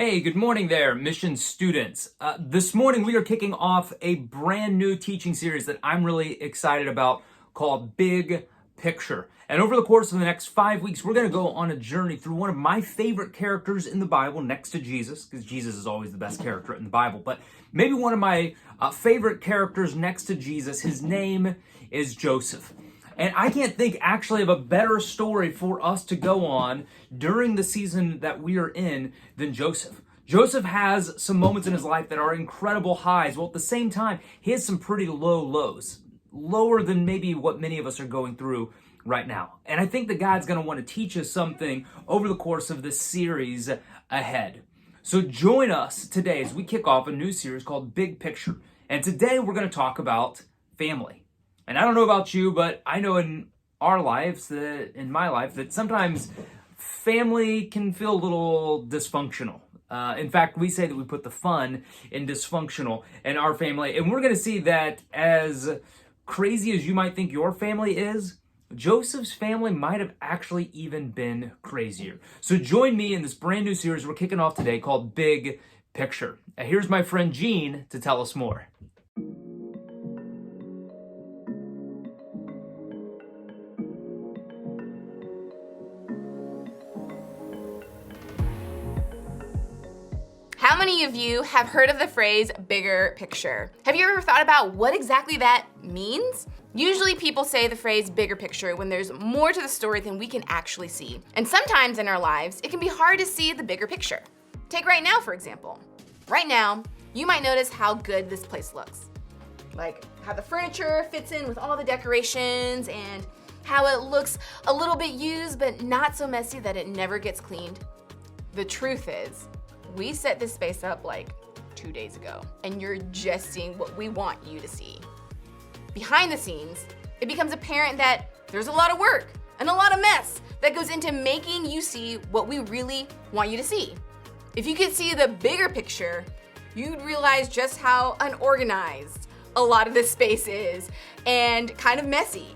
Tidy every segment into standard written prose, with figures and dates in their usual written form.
Hey, good morning there, Mission students. This morning we are kicking off a brand new teaching series that I'm really excited about called Big Picture. And over the course of the next 5 weeks, we're going to go on a journey through one of my favorite characters in the Bible next to Jesus, because Jesus is always the best character in the Bible, but maybe one of my favorite characters next to Jesus. His name is Joseph. And I can't think actually of a better story for us to go on during the season that we are in than Joseph. Joseph has some moments in his life that are incredible highs, while at the same time, he has some pretty low lows, lower than maybe what many of us are going through right now. And I think that God's going to want to teach us something over the course of this series ahead. So join us today as we kick off a new series called Big Picture. And today we're going to talk about family. And I don't know about you, but I know in our lives, in my life, that sometimes family can feel a little dysfunctional. In fact, we say that we put the fun in dysfunctional in our family. And we're going to see that as crazy as you might think your family is, Joseph's family might have actually even been crazier. So join me in this brand new series we're kicking off today called Big Picture. Here's my friend Gene to tell us more. How many of you have heard of the phrase bigger picture? Have you ever thought about what exactly that means? Usually people say the phrase bigger picture when there's more to the story than we can actually see. And sometimes in our lives, it can be hard to see the bigger picture. Take right now, for example. Right now, you might notice how good this place looks. Like how the furniture fits in with all the decorations and how it looks a little bit used but not so messy that it never gets cleaned. The truth is, we set this space up like 2 days ago, and you're just seeing what we want you to see. Behind the scenes, it becomes apparent that there's a lot of work and a lot of mess that goes into making you see what we really want you to see. If you could see the bigger picture, you'd realize just how unorganized a lot of this space is and kind of messy.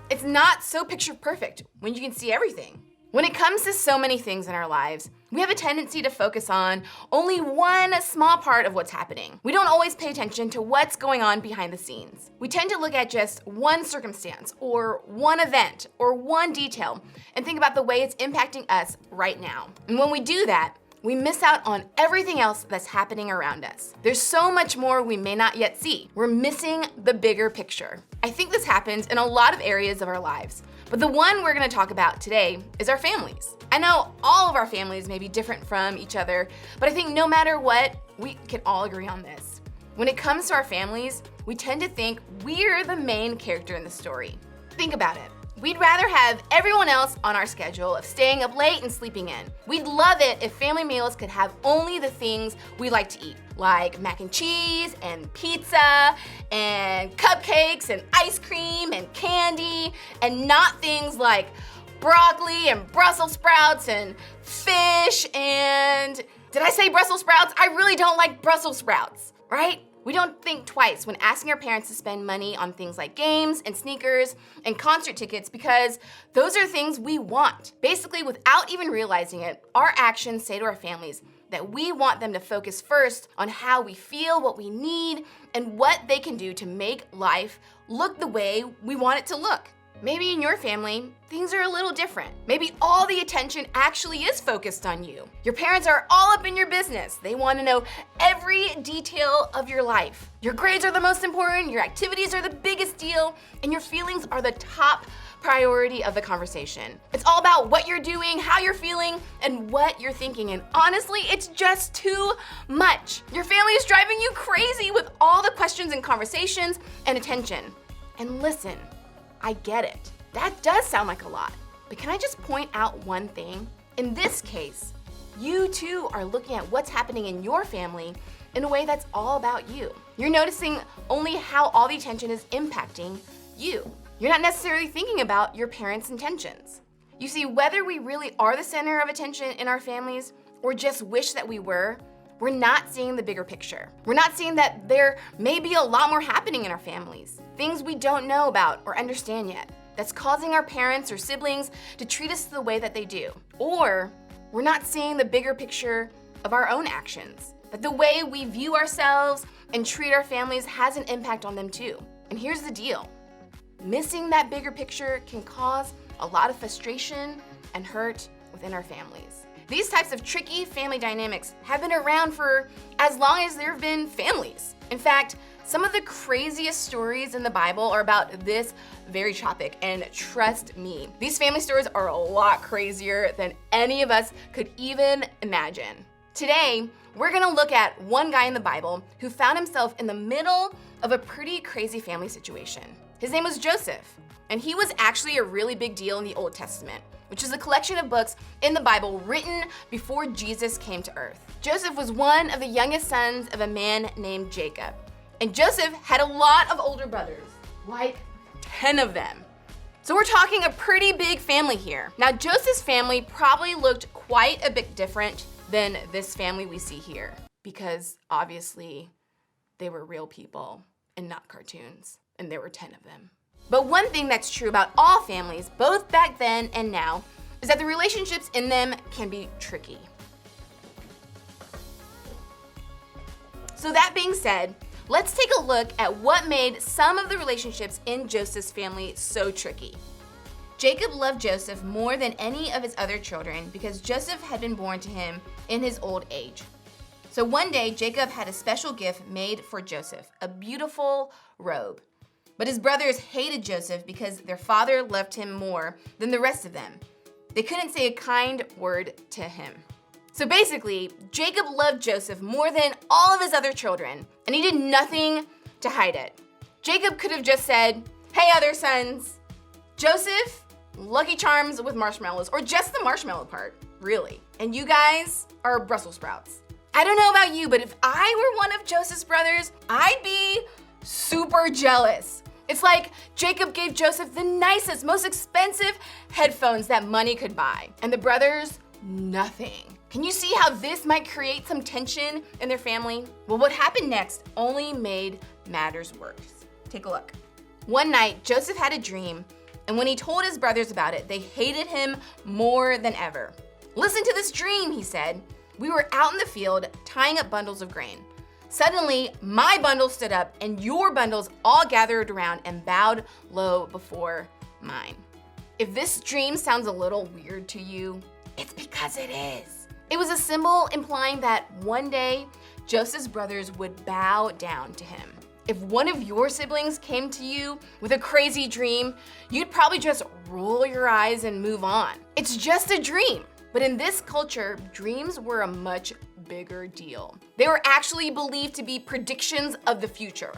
It's not so picture perfect when you can see everything. When it comes to so many things in our lives, we have a tendency to focus on only one small part of what's happening. We don't always pay attention to what's going on behind the scenes. We tend to look at just one circumstance or one event or one detail and think about the way it's impacting us right now. And when we do that, we miss out on everything else that's happening around us. There's so much more we may not yet see. We're missing the bigger picture. I think this happens in a lot of areas of our lives. But the one we're going to talk about today is our families. I know all of our families may be different from each other, but I think no matter what, we can all agree on this. When it comes to our families, we tend to think we're the main character in the story. Think about it. We'd rather have everyone else on our schedule of staying up late and sleeping in. We'd love it if family meals could have only the things we like to eat, like mac and cheese and pizza and cupcakes and ice cream and candy, and not things like broccoli and Brussels sprouts and fish and... Did I say Brussels sprouts? I really don't like Brussels sprouts, right? We don't think twice when asking our parents to spend money on things like games and sneakers and concert tickets because those are things we want. Basically, without even realizing it, our actions say to our families that we want them to focus first on how we feel, what we need, and what they can do to make life look the way we want it to look. Maybe in your family, things are a little different. Maybe all the attention actually is focused on you. Your parents are all up in your business. They want to know every detail of your life. Your grades are the most important, your activities are the biggest deal, and your feelings are the top priority of the conversation. It's all about what you're doing, how you're feeling, and what you're thinking. And honestly, it's just too much. Your family is driving you crazy with all the questions and conversations and attention. And listen, I get it. That does sound like a lot. But can I just point out one thing? In this case, you too are looking at what's happening in your family in a way that's all about you. You're noticing only how all the attention is impacting you. You're not necessarily thinking about your parents' intentions. You see, whether we really are the center of attention in our families or just wish that we were, we're not seeing the bigger picture. We're not seeing that there may be a lot more happening in our families, things we don't know about or understand yet, that's causing our parents or siblings to treat us the way that they do. Or we're not seeing the bigger picture of our own actions. That the way we view ourselves and treat our families has an impact on them too. And here's the deal. Missing that bigger picture can cause a lot of frustration and hurt within our families. These types of tricky family dynamics have been around for as long as there have been families. In fact, some of the craziest stories in the Bible are about this very topic, and trust me, these family stories are a lot crazier than any of us could even imagine. Today, we're gonna look at one guy in the Bible who found himself in the middle of a pretty crazy family situation. His name was Joseph, and he was actually a really big deal in the Old Testament, which is a collection of books in the Bible written before Jesus came to earth. Joseph was one of the youngest sons of a man named Jacob. And Joseph had a lot of older brothers, like 10 of them. So we're talking a pretty big family here. Now, Joseph's family probably looked quite a bit different than this family we see here, because obviously they were real people and not cartoons, and there were 10 of them. But one thing that's true about all families, both back then and now, is that the relationships in them can be tricky. So that being said, let's take a look at what made some of the relationships in Joseph's family so tricky. Jacob loved Joseph more than any of his other children because Joseph had been born to him in his old age. So one day, Jacob had a special gift made for Joseph, a beautiful robe. But his brothers hated Joseph because their father loved him more than the rest of them. They couldn't say a kind word to him. So basically, Jacob loved Joseph more than all of his other children, and he did nothing to hide it. Jacob could have just said, "Hey, other sons, Joseph, Lucky Charms with marshmallows," or just the marshmallow part, really. And you guys are Brussels sprouts. I don't know about you, but if I were one of Joseph's brothers, I'd be super jealous. It's like Jacob gave Joseph the nicest, most expensive headphones that money could buy, and the brothers, nothing. Can you see how this might create some tension in their family? Well, what happened next only made matters worse. Take a look. One night, Joseph had a dream, and when he told his brothers about it, they hated him more than ever. "Listen to this dream," he said. "We were out in the field tying up bundles of grain. Suddenly, my bundle stood up, and your bundles all gathered around and bowed low before mine." If this dream sounds a little weird to you, it's because it is. It was a symbol implying that one day, Joseph's brothers would bow down to him. If one of your siblings came to you with a crazy dream, you'd probably just roll your eyes and move on. It's just a dream. But in this culture, dreams were a much bigger deal. They were actually believed to be predictions of the future.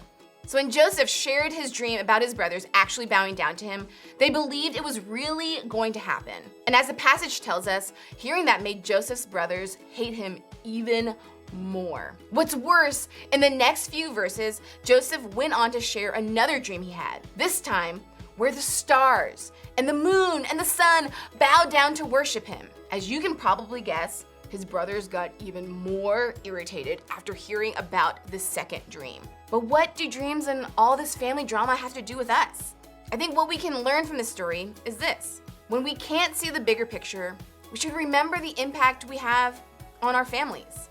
So when Joseph shared his dream about his brothers actually bowing down to him, they believed it was really going to happen. And as the passage tells us, hearing that made Joseph's brothers hate him even more. What's worse, in the next few verses, Joseph went on to share another dream he had. This time, where the stars and the moon and the sun bowed down to worship him. As you can probably guess, his brothers got even more irritated after hearing about this second dream. But what do dreams and all this family drama have to do with us? I think what we can learn from this story is this. When we can't see the bigger picture, we should remember the impact we have on our families.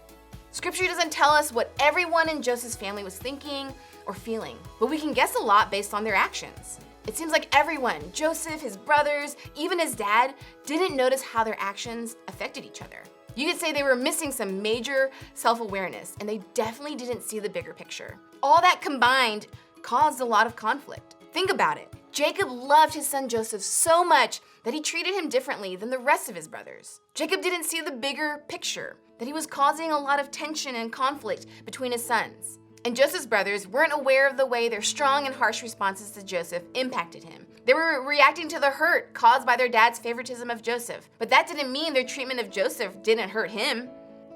Scripture doesn't tell us what everyone in Joseph's family was thinking or feeling, but we can guess a lot based on their actions. It seems like everyone, Joseph, his brothers, even his dad, didn't notice how their actions affected each other. You could say they were missing some major self-awareness, and they definitely didn't see the bigger picture. All that combined caused a lot of conflict. Think about it. Jacob loved his son Joseph so much that he treated him differently than the rest of his brothers. Jacob didn't see the bigger picture, that he was causing a lot of tension and conflict between his sons. And Joseph's brothers weren't aware of the way their strong and harsh responses to Joseph impacted him. They were reacting to the hurt caused by their dad's favoritism of Joseph, but that didn't mean their treatment of Joseph didn't hurt him.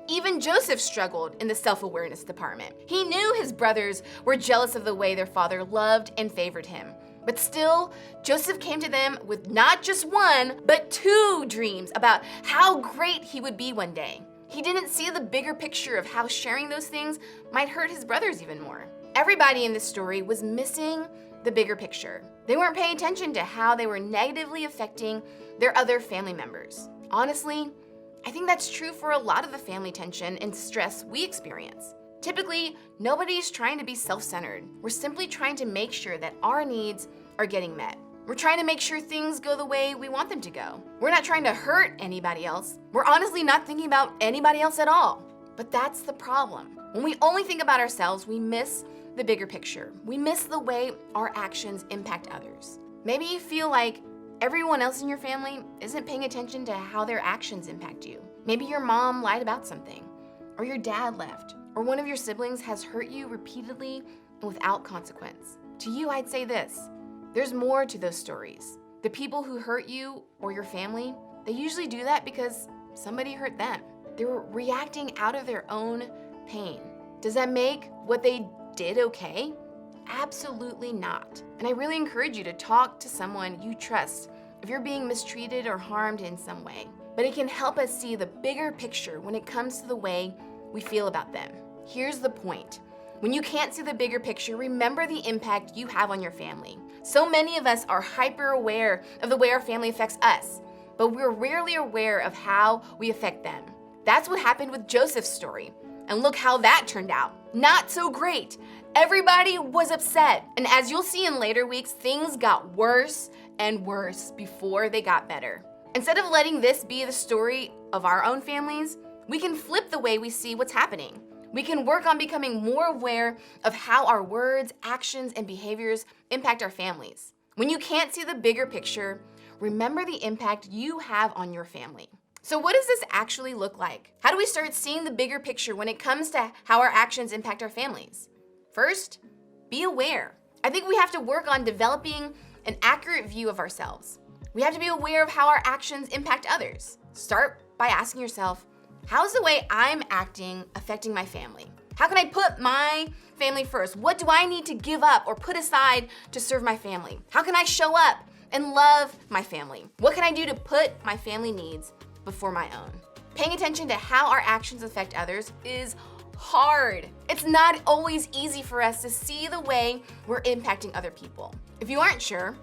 Even Joseph struggled in the self-awareness department. He knew his brothers were jealous of the way their father loved and favored him. But still, Joseph came to them with not just one, but 2 dreams about how great he would be one day. He didn't see the bigger picture of how sharing those things might hurt his brothers even more. Everybody in this story was missing the bigger picture. They weren't paying attention to how they were negatively affecting their other family members. Honestly, I think that's true for a lot of the family tension and stress we experience. Typically, nobody's trying to be self-centered. We're simply trying to make sure that our needs are getting met. We're trying to make sure things go the way we want them to go. We're not trying to hurt anybody else. We're honestly not thinking about anybody else at all. But that's the problem. When we only think about ourselves, we miss the bigger picture. We miss the way our actions impact others. Maybe you feel like everyone else in your family isn't paying attention to how their actions impact you. Maybe your mom lied about something, or your dad left, or one of your siblings has hurt you repeatedly and without consequence. To you, I'd say this: there's more to those stories. The people who hurt you or your family, they usually do that because somebody hurt them. They were reacting out of their own pain. Does that make what they did okay? Absolutely not. And I really encourage you to talk to someone you trust if you're being mistreated or harmed in some way. But it can help us see the bigger picture when it comes to the way we feel about them. Here's the point. When you can't see the bigger picture, remember the impact you have on your family. So many of us are hyper aware of the way our family affects us, but we're rarely aware of how we affect them. That's what happened with Joseph's story. And look how that turned out. Not so great. Everybody was upset. And as you'll see in later weeks, things got worse and worse before they got better. Instead of letting this be the story of our own families, we can flip the way we see what's happening. We can work on becoming more aware of how our words, actions, and behaviors impact our families. When you can't see the bigger picture, remember the impact you have on your family. So what does this actually look like? How do we start seeing the bigger picture when it comes to how our actions impact our families? First, be aware. I think we have to work on developing an accurate view of ourselves. We have to be aware of how our actions impact others. Start by asking yourself, how's the way I'm acting affecting my family? How can I put my family first? What do I need to give up or put aside to serve my family? How can I show up and love my family? What can I do to put my family needs before my own? Paying attention to how our actions affect others is hard. It's not always easy for us to see the way we're impacting other people. If you aren't sure,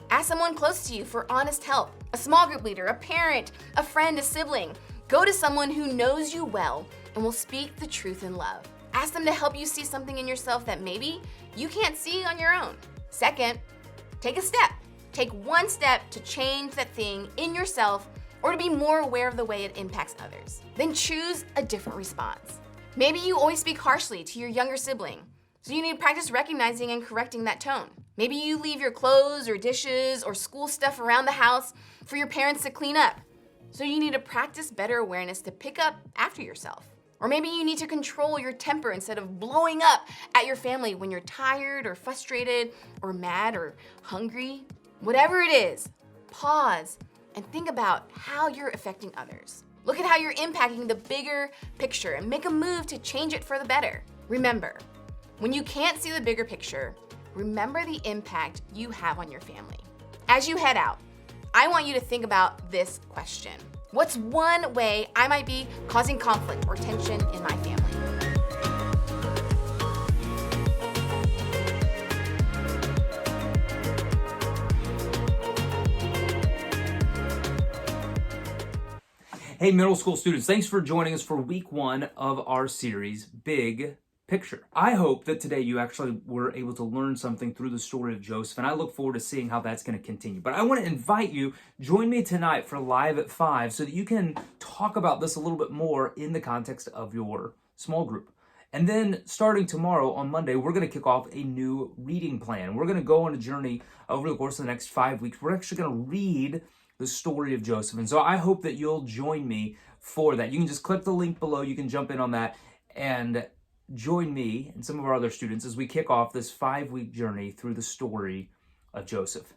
ask someone close to you for honest help. A small group leader, a parent, a friend, a sibling. Go to someone who knows you well and will speak the truth in love. Ask them to help you see something in yourself that maybe you can't see on your own. Second, take a step. Take one step to change that thing in yourself or to be more aware of the way it impacts others. Then choose a different response. Maybe you always speak harshly to your younger sibling, so you need to practice recognizing and correcting that tone. Maybe you leave your clothes or dishes or school stuff around the house for your parents to clean up. So you need to practice better awareness to pick up after yourself. Or maybe you need to control your temper instead of blowing up at your family when you're tired or frustrated or mad or hungry. Whatever it is, pause and think about how you're affecting others. Look at how you're impacting the bigger picture and make a move to change it for the better. Remember, when you can't see the bigger picture, remember the impact you have on your family. As you head out, I want you to think about this question. What's one way I might be causing conflict or tension in my family? Hey, middle school students, thanks for joining us for week 1 of our series, Big Picture. I hope that today you actually were able to learn something through the story of Joseph, and I look forward to seeing how that's going to continue. But I want to invite you, join me tonight for Live at 5 so that you can talk about this a little bit more in the context of your small group. And then starting tomorrow on Monday, we're going to kick off a new reading plan. We're going to go on a journey over the course of the next 5 weeks. We're actually going to read the story of Joseph. And so I hope that you'll join me for that. You can just click the link below. You can jump in on that and join me and some of our other students as we kick off this 5-week journey through the story of Joseph.